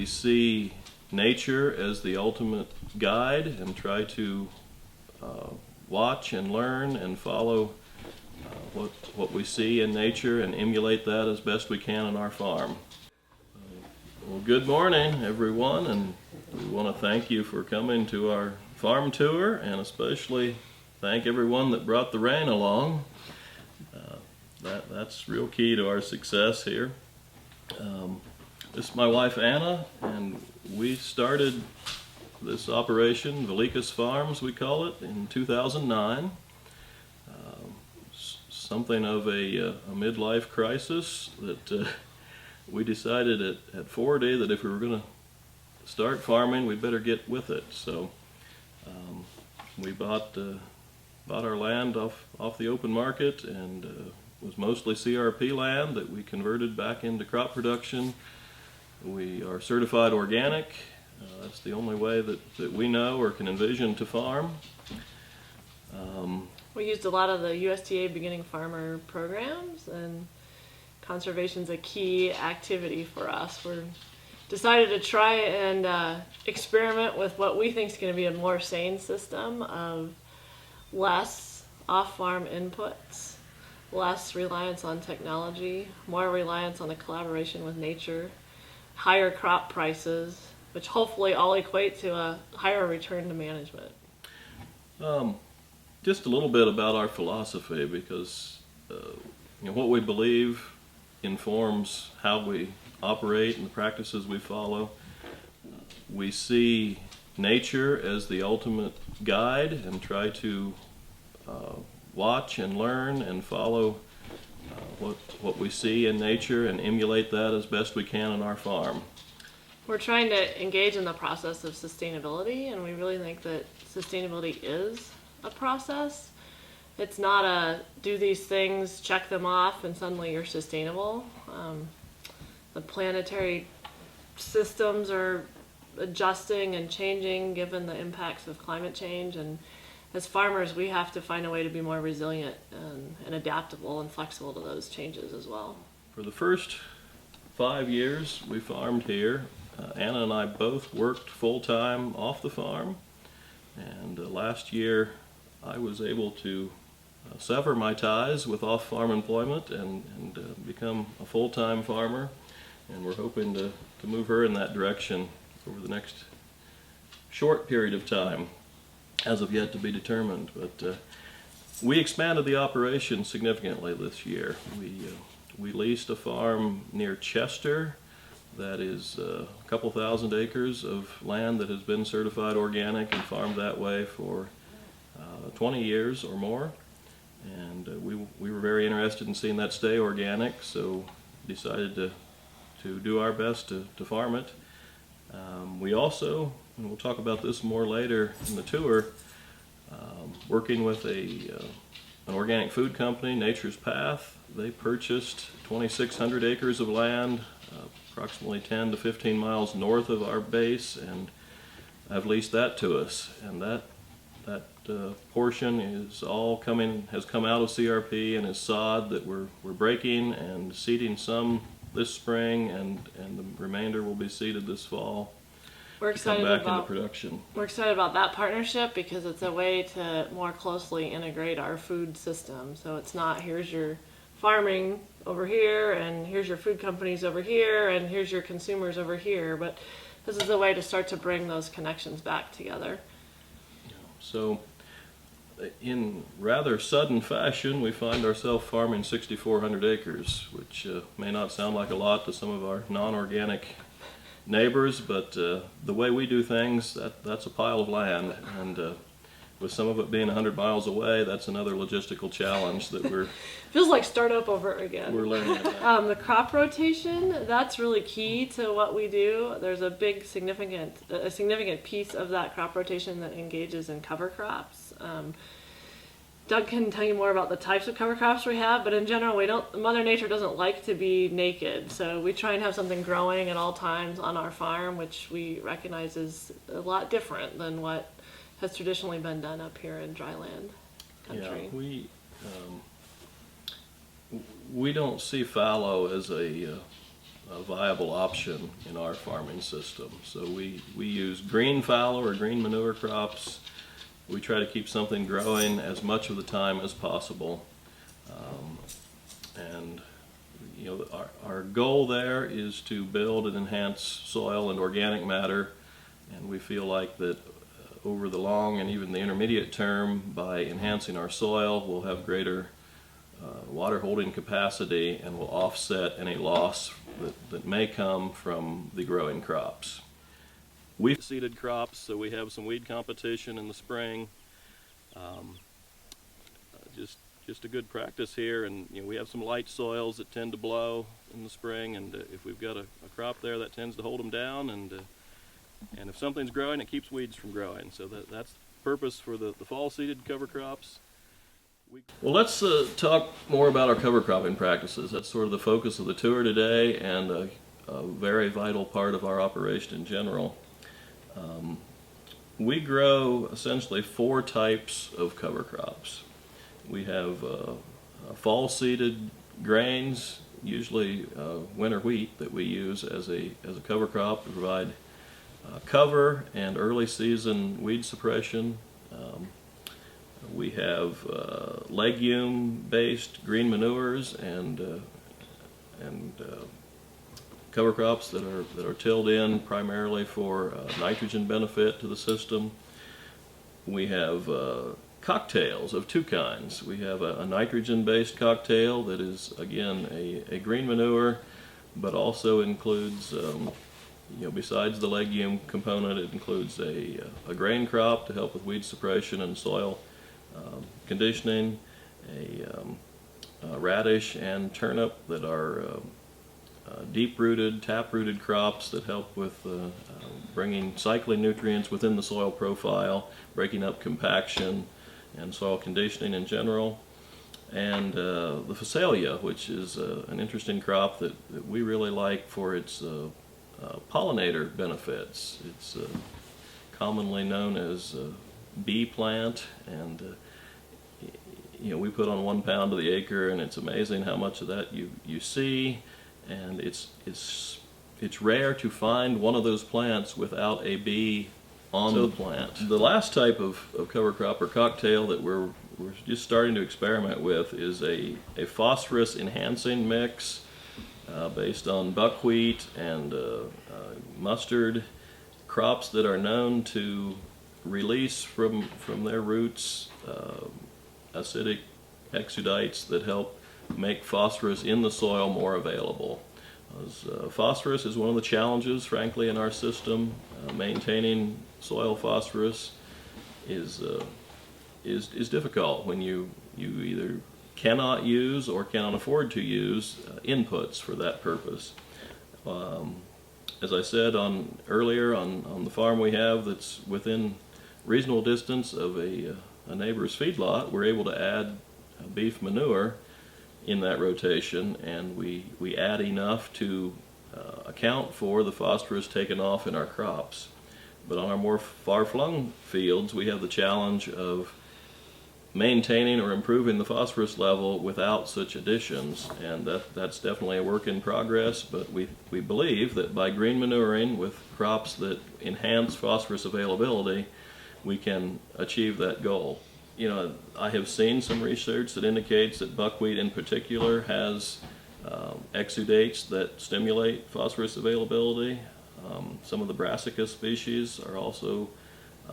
we see nature as the ultimate guide and try to watch and learn and follow what we see in nature and emulate that as best we can on our farm. Well, good morning, everyone, and we want to thank you for coming to our farm tour, and especially thank everyone that brought the rain along. That's real key to our success here. This is my wife Anna, and we started this operation, Vilicus Farms we call it, in 2009. Something of a midlife crisis that we decided at 40 that if we were going to start farming, we'd better get with it. So we bought our land off the open market, and was mostly CRP land that we converted back into crop production. We are certified organic. That's the only way that we know or can envision to farm. We used a lot of the USDA beginning farmer programs, and conservation's a key activity for us. We're decided to try and experiment with what we think is going to be a more sane system of less off-farm inputs, less reliance on technology, more reliance on the collaboration with nature, higher crop prices, which hopefully all equate to a higher return to management. Just a little bit about our philosophy, because what we believe informs how we operate and the practices we follow. We see nature as the ultimate guide and try to watch and learn and follow what we see in nature and emulate that as best we can on our farm. We're trying to engage in the process of sustainability, and we really think that sustainability is a process. It's not a do these things, check them off, and suddenly you're sustainable. The planetary systems are adjusting and changing given the impacts of climate change, and as farmers we have to find a way to be more resilient and adaptable and flexible to those changes as well. For the first 5 years we farmed here, Anna and I both worked full-time off the farm, and last year I was able to sever my ties with off-farm employment and become a full-time farmer, and we're hoping to move her in that direction over the next short period of time, as of yet to be determined. But we expanded the operation significantly this year. We leased a farm near Chester that is a couple thousand acres of land that has been certified organic and farmed that way for 20 years or more, and we were very interested in seeing that stay organic, so decided to do our best to farm it. We also, and we'll talk about this more later in the tour, working with an organic food company, Nature's Path. They purchased 2,600 acres of land, approximately 10 to 15 miles north of our base, and have leased that to us. And that portion is has come out of CRP and is sod that we're breaking and seeding some this spring, and the remainder will be seeded this fall. We're excited come back about into production. We're excited about that partnership because it's a way to more closely integrate our food system. So it's not here's your farming over here and here's your food companies over here and here's your consumers over here, but this is a way to start to bring those connections back together. So in rather sudden fashion, we find ourselves farming 6,400 acres, which may not sound like a lot to some of our non-organic neighbors, but the way we do things, that's a pile of land, and with some of it being 100 miles away, that's another logistical challenge that feels like start up over again. We're learning about. The crop rotation, that's really key to what we do. There's a significant piece of that crop rotation that engages in cover crops. Doug can tell you more about the types of cover crops we have, but in general, Mother Nature doesn't like to be naked, so we try and have something growing at all times on our farm, which we recognize is a lot different than what has traditionally been done up here in dryland country. Yeah, we don't see fallow as a a viable option in our farming system. So we use green fallow or green manure crops. We try to keep something growing as much of the time as possible. And you know, our goal there is to build and enhance soil and organic matter, and we feel like that over the long and even the intermediate term, by enhancing our soil, we'll have greater water holding capacity and will offset any loss that may come from the growing crops. We've seeded crops, so we have some weed competition in the spring. Just a good practice here, and you know, we have some light soils that tend to blow in the spring, and if we've got a crop there, that tends to hold them down, and if something's growing, it keeps weeds from growing. So that's the purpose for the fall seeded cover crops. Well, let's talk more about our cover cropping practices. That's sort of the focus of the tour today, and a very vital part of our operation in general. We grow essentially 4 types of cover crops. We have fall seeded grains, usually winter wheat, that we use as a cover crop to provide cover and early season weed suppression. We have legume-based green manures and cover crops that are tilled in primarily for nitrogen benefit to the system. We have cocktails of 2 kinds. We have a nitrogen-based cocktail that is, again, a green manure, but also includes, you know, besides the legume component, it includes a grain crop to help with weed suppression and soil conditioning, a radish and turnip that are deep-rooted, tap-rooted crops that help with bringing cycling nutrients within the soil profile, breaking up compaction and soil conditioning in general. And the phacelia, which is an interesting crop that we really like for its pollinator benefits. It's commonly known as bee plant, and you know, we put on 1 pound to the acre, and it's amazing how much of that you see. And it's rare to find one of those plants without a bee on the plant. The last type of cover crop or cocktail that we're just starting to experiment with is a phosphorus enhancing mix based on buckwheat and mustard, crops that are known to release from their roots acidic exudates that help make phosphorus in the soil more available. Phosphorus is one of the challenges, frankly, in our system. Maintaining soil phosphorus is difficult when you either cannot use or cannot afford to use inputs for that purpose. As I said earlier, on the farm we have that's within reasonable distance of a neighbor's feedlot, we're able to add beef manure in that rotation, and we add enough to account for the phosphorus taken off in our crops. But on our more far-flung fields, we have the challenge of maintaining or improving the phosphorus level without such additions, and that's definitely a work in progress. But we believe that by green manuring with crops that enhance phosphorus availability, we can achieve that goal. You know, I have seen some research that indicates that buckwheat in particular has exudates that stimulate phosphorus availability. Some of the brassica species are also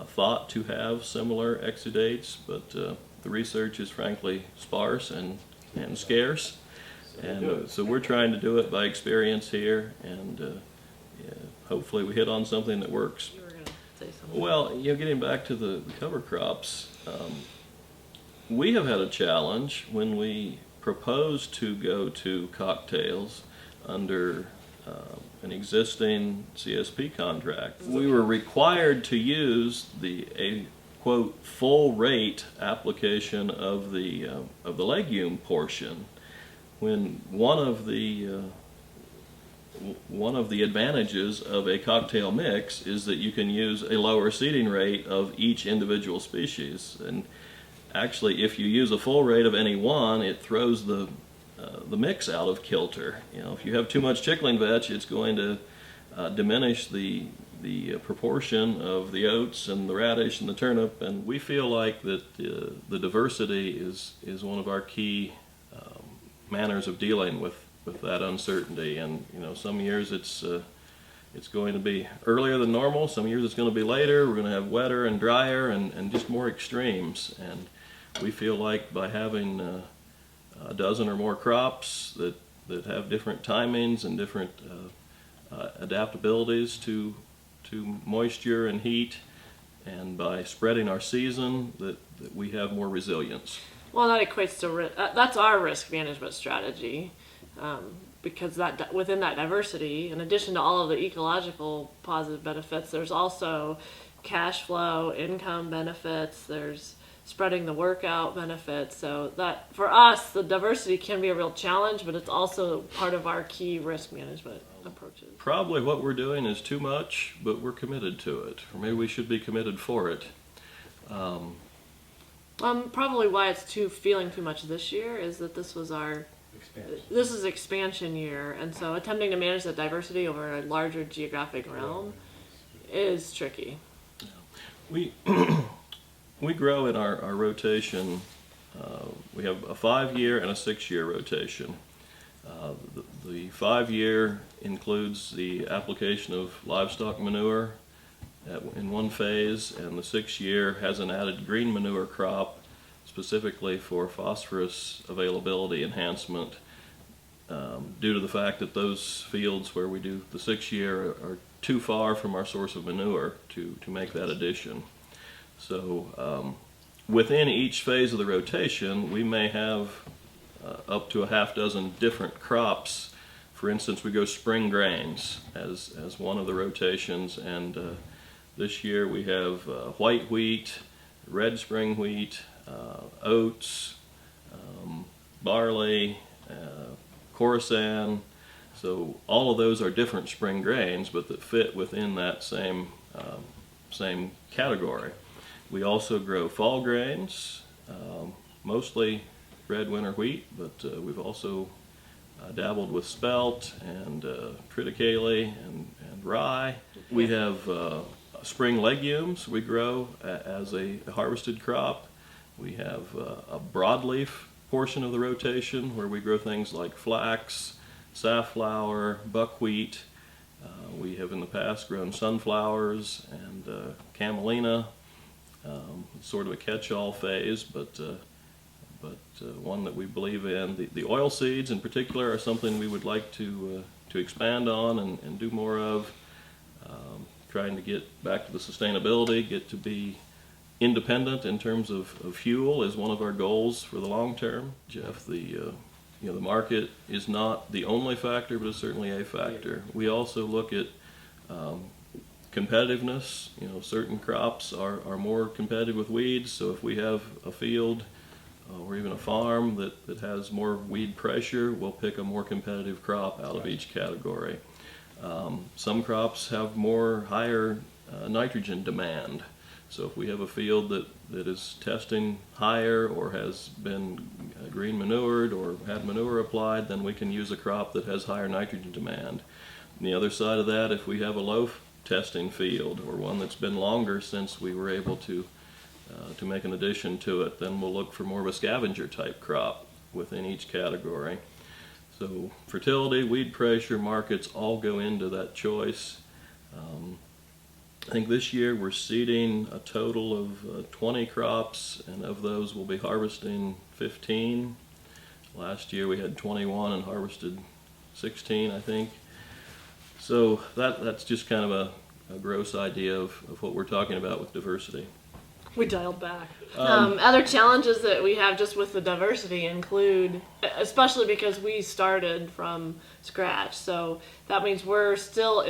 thought to have similar exudates, but the research is frankly sparse and scarce. And so we're trying to do it by experience here, and hopefully we hit on something that works. You were going to say something. Well, you know, getting back to the cover crops, we have had a challenge when we proposed to go to cocktails under an existing CSP contract. We were required to use a quote full rate application of the legume portion, when one of the advantages of a cocktail mix is that you can use a lower seeding rate of each individual species. And actually, if you use a full rate of any one, it throws the the mix out of kilter. You know, if you have too much chickling vetch, it's going to diminish the proportion of the oats and the radish and the turnip. And we feel like that the diversity is one of our key manners of dealing with that uncertainty. And you know, some years it's going to be earlier than normal. Some years it's going to be later. We're going to have wetter and drier and just more extremes. And we feel like by having a dozen or more crops that have different timings and different adaptabilities to moisture and heat, and by spreading our season, that we have more resilience. Well, that equates to that's our risk management strategy, because that within that diversity, in addition to all of the ecological positive benefits, there's also cash flow, income benefits. There's spreading the workout benefits. So that for us, the diversity can be a real challenge, but it's also part of our key risk management approaches. Probably what we're doing is too much, but we're committed to it. Or maybe we should be committed for it. Probably why it's feeling too much this year is that this was this is expansion year, and so attempting to manage that diversity over a larger geographic realm is tricky. We we grow in our rotation. We have a 5-year and a 6-year rotation. The 5-year includes the application of livestock manure in one phase, and the 6-year has an added green manure crop specifically for phosphorus availability enhancement, due to the fact that those fields where we do the 6-year are too far from our source of manure to make that addition. So within each phase of the rotation, we may have up to a half dozen different crops. For instance, we go spring grains as one of the rotations, and this year we have white wheat, red spring wheat, oats, barley, Khorasan. So all of those are different spring grains, but that fit within that same category. We also grow fall grains, mostly red winter wheat, but we've also dabbled with spelt and triticale and rye. We have spring legumes we grow as a harvested crop. We have a broadleaf portion of the rotation where we grow things like flax, safflower, buckwheat. We have in the past grown sunflowers and camelina. Sort of a catch-all phase, but one that we believe in. The oil seeds in particular are something we would like to expand on and do more of. Trying to get back to the sustainability, get to be independent in terms of fuel is one of our goals for the long term. Jeff, the market is not the only factor, but it's certainly a factor. We also look at competitiveness. You know, certain crops are more competitive with weeds, so if we have a field or even a farm that has more weed pressure, we'll pick a more competitive crop out of each category. Some crops have higher nitrogen demand, so if we have a field that is testing higher or has been green manured or had manure applied, then we can use a crop that has higher nitrogen demand. On the other side of that, if we have a low testing field or one that's been longer since we were able to make an addition to it, then we'll look for more of a scavenger type crop within each category. So fertility, weed pressure, markets all go into that choice. I think this year we're seeding a total of 20 crops, and of those we'll be harvesting 15. Last year we had 21 and harvested 16, I think. So that's just kind of a gross idea of what we're talking about with diversity. We dialed back. Other challenges that we have just with the diversity include, especially because we started from scratch, so that means we're still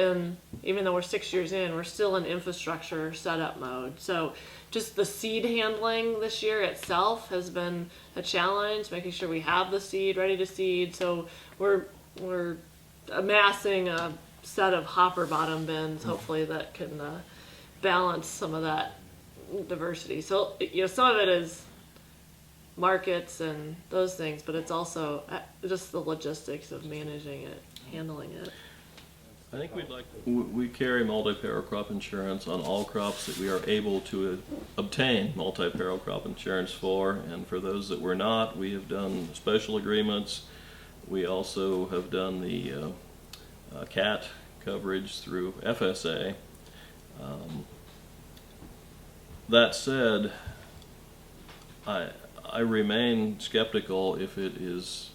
even though we're 6 years in, we're still in infrastructure setup mode. So just the seed handling this year itself has been a challenge, making sure we have the seed ready to seed. So we're amassing a set of hopper bottom bins, hopefully that can balance some of that diversity. So some of it is markets and those things, but it's also just the logistics of managing it, handling it. I think we carry multi-peril crop insurance on all crops that we are able to obtain multi-peril crop insurance for, and for those that we're not, we have done special agreements. We also have done the CAT coverage through FSA. That said, I remain skeptical if it is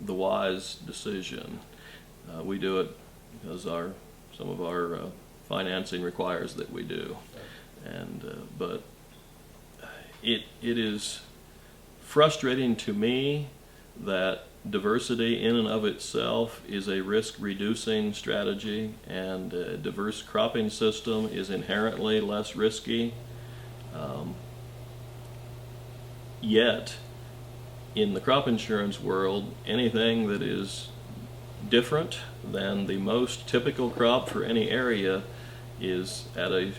the wise decision. We do it because some of our financing requires that we do, but it is frustrating to me that diversity in and of itself is a risk-reducing strategy, and a diverse cropping system is inherently less risky. Yet, in the crop insurance world, anything that is different than the most typical crop for any area is at a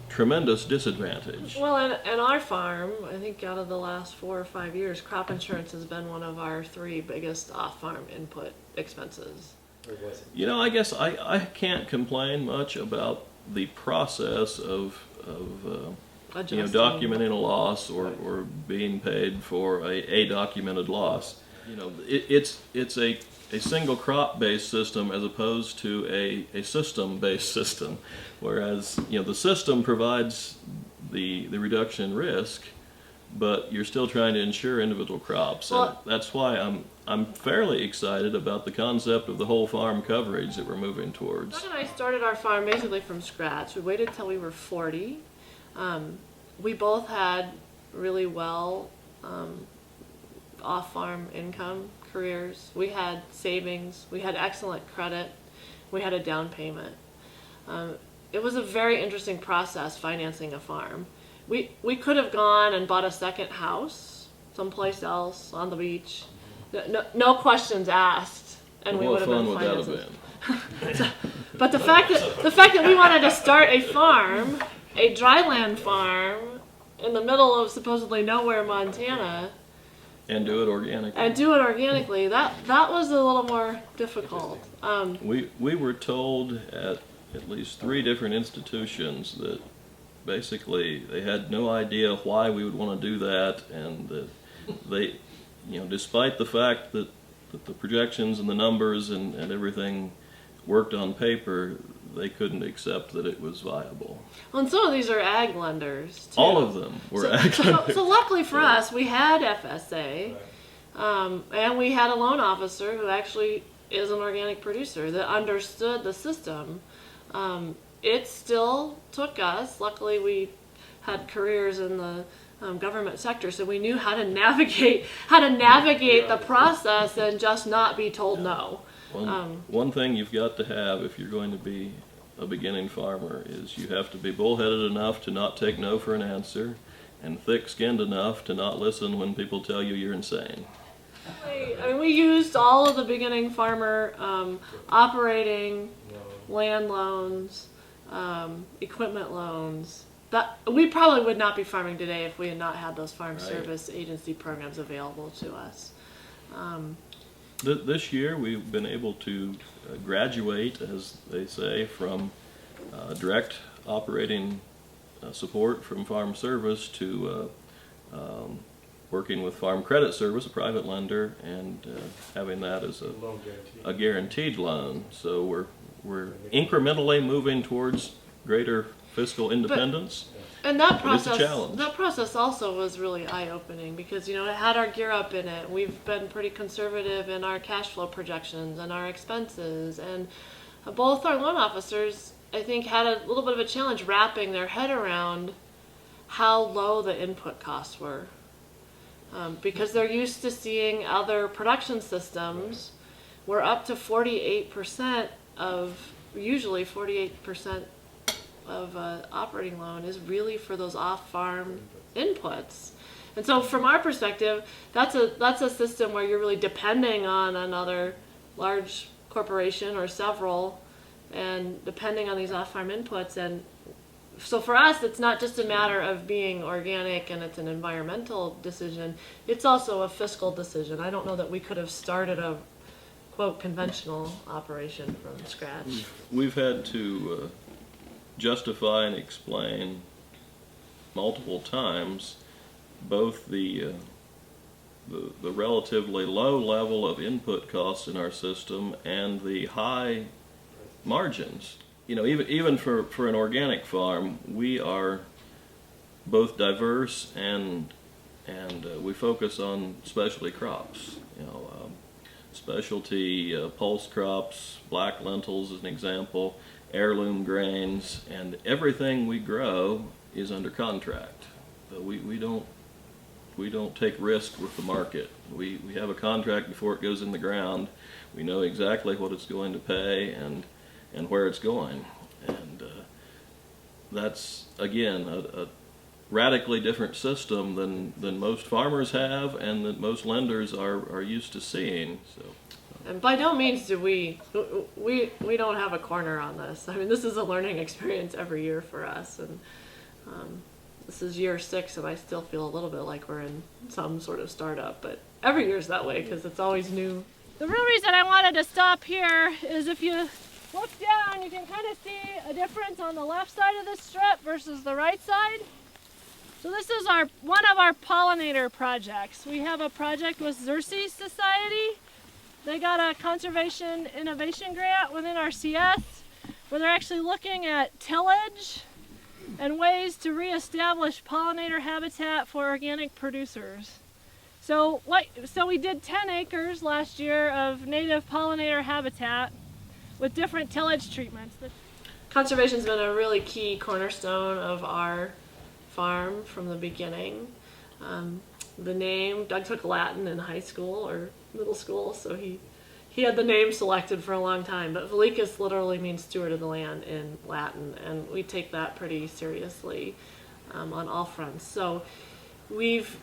tremendous disadvantage. Well, and our farm, I think out of the last 4 or 5 years, crop insurance has been one of our 3 biggest off-farm input expenses. You know, I guess I can't complain much about the process of documenting a loss or being paid for a documented loss. You know, it's a single crop based system as opposed to a system based system, whereas the system provides the reduction in risk, but you're still trying to insure individual crops. Well, and that's why I'm fairly excited about the concept of the whole farm coverage that we're moving towards. Doug and I started our farm basically from scratch. We waited till we were 40. We both had really well off-farm income careers. We had savings. We had excellent credit. We had a down payment. It was a very interesting process financing a farm. We could have gone and bought a second house someplace else on the beach. No questions asked, and we would have been financing. But the fact that we wanted to start a farm, a dryland farm, in the middle of supposedly nowhere, Montana, and do it organically. that was a little more difficult. We were told at least 3 different institutions that basically they had no idea why we would want to do that, and that they, despite the fact that the projections and the numbers and everything worked on paper, they couldn't accept that it was viable. Well, and some of these are ag lenders, too. All of them were ag lenders. So luckily for us, we had FSA, and we had a loan officer who actually is an organic producer that understood the system. It still took us, luckily we had careers in the government sector, so we knew how to navigate the process and just not be told no. One thing you've got to have if you're going to be a beginning farmer is you have to be bullheaded enough to not take no for an answer, and thick-skinned enough to not listen when people tell you you're insane. I mean, we used all of the beginning farmer operating land loans, equipment loans. That we probably would not be farming today if we had not had those farm service agency programs available to us. This year we've been able to graduate, as they say, from direct operating support from Farm Service to working with Farm Credit Service, a private lender, and having that as a guaranteed loan. So we're incrementally moving towards greater fiscal independence. And that process, it's a challenge. That process also was really eye-opening because, it had our gear up in it. We've been pretty conservative in our cash flow projections and our expenses. And both our loan officers, I think, had a little bit of a challenge wrapping their head around how low the input costs were. Because they're used to seeing other production systems where up to 48% usually 48% of operating loan is really for those off-farm inputs. And so from our perspective, that's a system where you're really depending on another large corporation or several, and depending on these off-farm inputs, and so for us, it's not just a matter of being organic and it's an environmental decision. It's also a fiscal decision. I don't know that we could have started a quote conventional operation from scratch. We've had to justify and explain multiple times both the relatively low level of input costs in our system and the high margins. You know, even for an organic farm, we are both diverse and we focus on specialty crops. You know, specialty pulse crops, black lentils as an example, heirloom grains, and everything we grow is under contract. We don't take risk with the market. We have a contract before it goes in the ground. We know exactly what it's going to pay and where it's going. And that's, again, a radically different system than most farmers have and that most lenders are used to seeing. So. And by no means do we don't have a corner on this. I mean, this is a learning experience every year for us. And this is year 6, and I still feel a little bit like we're in some sort of startup. But every year's that way because it's always new. The real reason I wanted to stop here is if you look down, you can kind of see a difference on the left side of this strip versus the right side. So this is one of our pollinator projects. We have a project with Xerces Society. They got a conservation innovation grant within our CS where they're actually looking at tillage and ways to reestablish pollinator habitat for organic producers. So we did 10 acres last year of native pollinator habitat with different tillage treatments. Conservation's been a really key cornerstone of our farm from the beginning. The name, Doug took Latin in high school or middle school, so he had the name selected for a long time, but Vilicus literally means steward of the land in Latin, and we take that pretty seriously on all fronts. So we've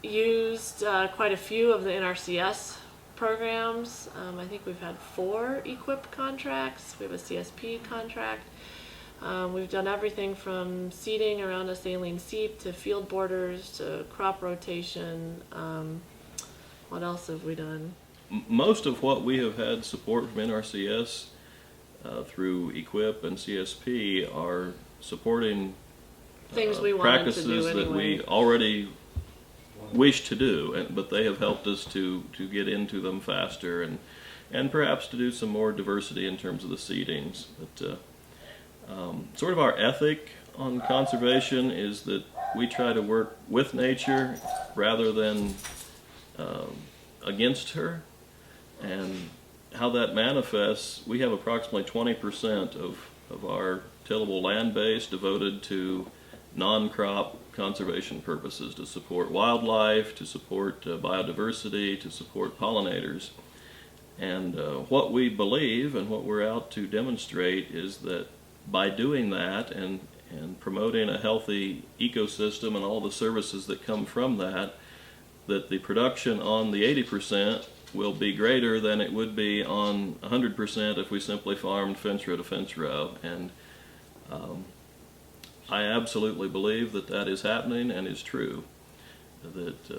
used quite a few of the NRCS programs. I think we've had 4 EQIP contracts. We have a CSP contract. We've done everything from seeding around a saline seep to field borders to crop rotation. What else have we done? Most of what we have had support from NRCS through EQIP and CSP are supporting things we wanted practices to do anyway. that we already wish to do, but they have helped us to get into them faster and perhaps to do some more diversity in terms of the seedings. But sort of our ethic on conservation is that we try to work with nature rather than against her. And how that manifests, we have approximately 20% of our tillable land base devoted to non-crop conservation purposes, to support wildlife, to support biodiversity, to support pollinators. And what we believe and what we're out to demonstrate is that by doing that and promoting a healthy ecosystem and all the services that come from that the production on the 80% will be greater than it would be on 100% if we simply farmed fence row to fence row. And I absolutely believe that is happening and is true. That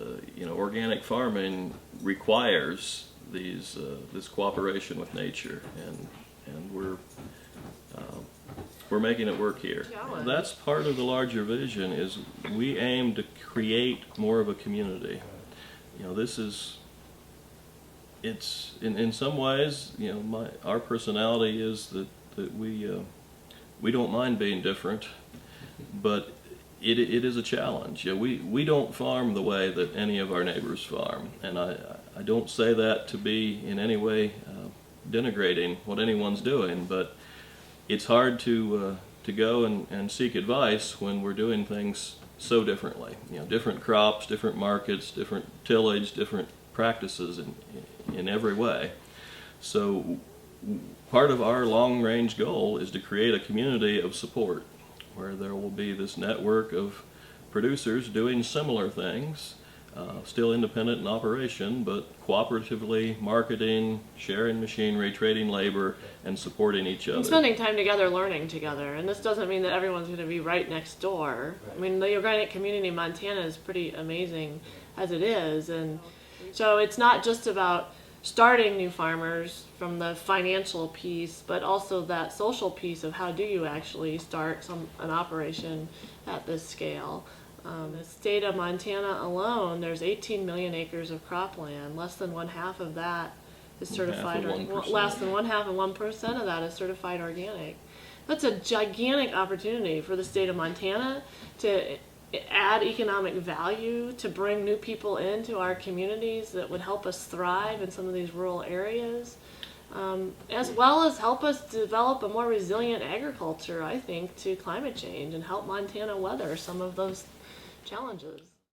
organic farming requires this cooperation with nature, and we're making it work here. That's part of the larger vision. Is we aim to create more of a community. It's in some ways, our personality is that we don't mind being different, but it is a challenge. We don't farm the way that any of our neighbors farm, and I don't say that to be in any way denigrating what anyone's doing, but it's hard to go and seek advice when we're doing things so differently. Different crops, different markets, different tillage, different practices in every way. So part of our long-range goal is to create a community of support where there will be this network of producers doing similar things Still independent in operation, but cooperatively marketing, sharing machinery, trading labor, and supporting each other. And spending time together, learning together. And this doesn't mean that everyone's going to be right next door. I mean, the organic community in Montana is pretty amazing as it is. And so it's not just about starting new farmers from the financial piece, but also that social piece of how do you actually start an operation at this scale. The state of Montana alone, there's 18 million acres of cropland. Less than 1/2 of that is certified, less than 1/2 of 1% of that is certified organic. That's a gigantic opportunity for the state of Montana to add economic value, to bring new people into our communities that would help us thrive in some of these rural areas, as well as help us develop a more resilient agriculture, I think, to climate change and help Montana weather some of those challenges.